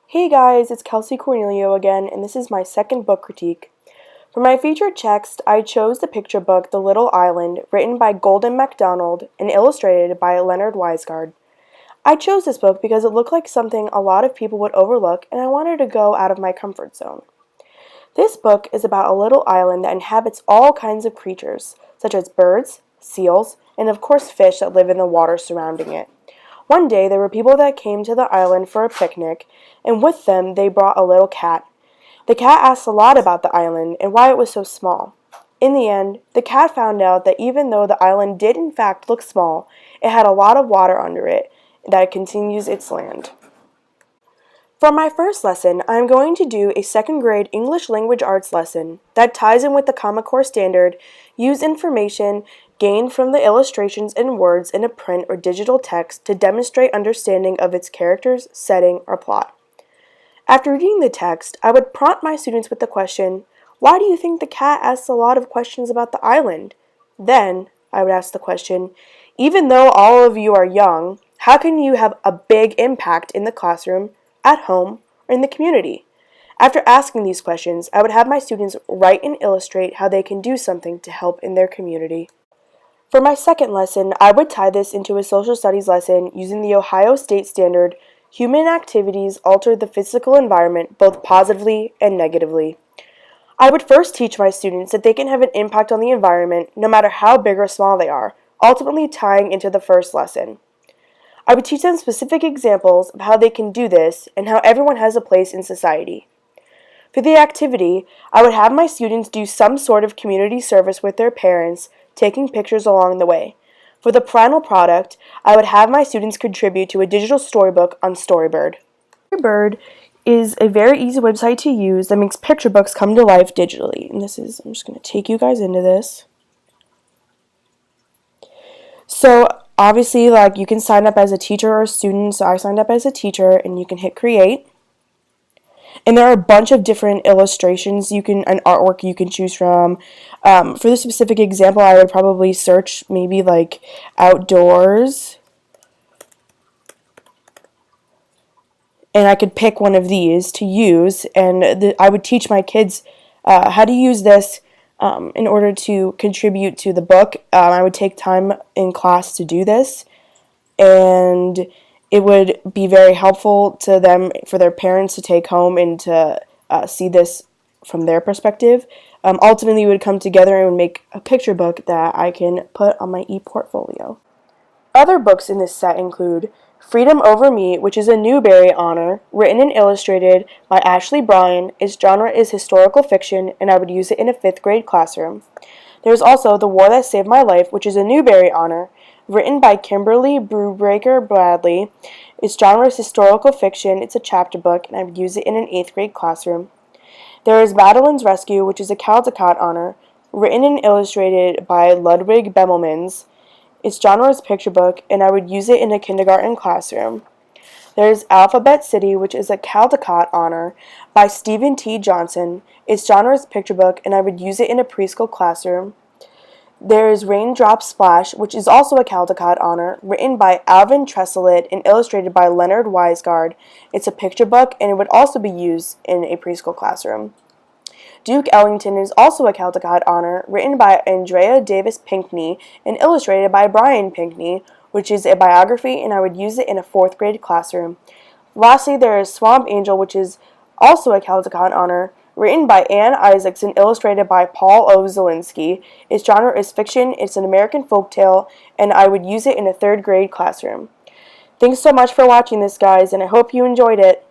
Hey guys, it's Kelsey Cornelio again, and this is my second book critique. For my featured text, I chose the picture book The Little Island, written by Golden MacDonald and illustrated by Leonard Weisgard. I chose this book because it looked like something a lot of people would overlook, and I wanted to go out of my comfort zone. This book is about a little island that inhabits all kinds of creatures, such as birds, seals, and of course fish that live in the water surrounding it. One day there were people that came to the island for a picnic, and with them they brought a little cat. The cat asked a lot about the island and why it was so small. In the end, the cat found out that even though the island did in fact look small, it had a lot of water under it that continues its land. For my first lesson, I am going to do a second grade English language arts lesson that ties in with the Common Core standard, use information gained from the illustrations and words in a print or digital text to demonstrate understanding of its characters, setting, or plot. After reading the text, I would prompt my students with the question, why do you think the cat asks a lot of questions about the island? Then, I would ask the question, even though all of you are young, how can you have a big impact in the classroom, at home, or in the community? After asking these questions, I would have my students write and illustrate how they can do something to help in their community. For my second lesson, I would tie this into a social studies lesson using the Ohio State Standard, Human Activities Alter the Physical Environment both positively and negatively. I would first teach my students that they can have an impact on the environment no matter how big or small they are, ultimately tying into the first lesson. I would teach them specific examples of how they can do this and how everyone has a place in society. For the activity, I would have my students do some sort of community service with their parents, taking pictures along the way. For the final product, I would have my students contribute to a digital storybook on Storybird. Storybird is a very easy website to use that makes picture books come to life digitally. And I'm just going to take you guys into this. So obviously, you can sign up as a teacher or a student. So I signed up as a teacher, and you can hit create. And there are a bunch of different illustrations and artwork you can choose from. For this specific example, I would probably search maybe outdoors. And I could pick one of these to use, and I would teach my kids how to use this in order to contribute to the book. I would take time in class to do this, and it would be very helpful to them, for their parents to take home and to see this from their perspective. Ultimately, we would come together and make a picture book that I can put on my e-portfolio. Other books in this set include Freedom Over Me, which is a Newbery honor, written and illustrated by Ashley Bryan. Its genre is historical fiction, and I would use it in a 5th grade classroom. There's also The War That Saved My Life, which is a Newbery honor, written by Kimberly Brubaker Bradley. Its genre is historical fiction. It's a chapter book, and I would use it in an 8th grade classroom. There is Madeline's Rescue, which is a Caldecott honor, written and illustrated by Ludwig Bemelmans. Its genre is picture book, and I would use it in a kindergarten classroom. There's Alphabet City, which is a Caldecott honor by Stephen T. Johnson. Its genre is picture book, and I would use it in a preschool classroom. There is Raindrop Splash, which is also a Caldecott honor, written by Alvin Tresselit and illustrated by Leonard Weisgard. It's a picture book, and it would also be used in a preschool classroom. Duke Ellington is also a Caldecott honor, written by Andrea Davis Pinkney and illustrated by Brian Pinkney, which is a biography, and I would use it in a 4th grade classroom. Lastly, there is Swamp Angel, which is also a Caldecott honor, written by Anne Isaacs and illustrated by Paul O. Zielinski. Its genre is fiction, it's an American folktale, and I would use it in a 3rd grade classroom. Thanks so much for watching this, guys, and I hope you enjoyed it.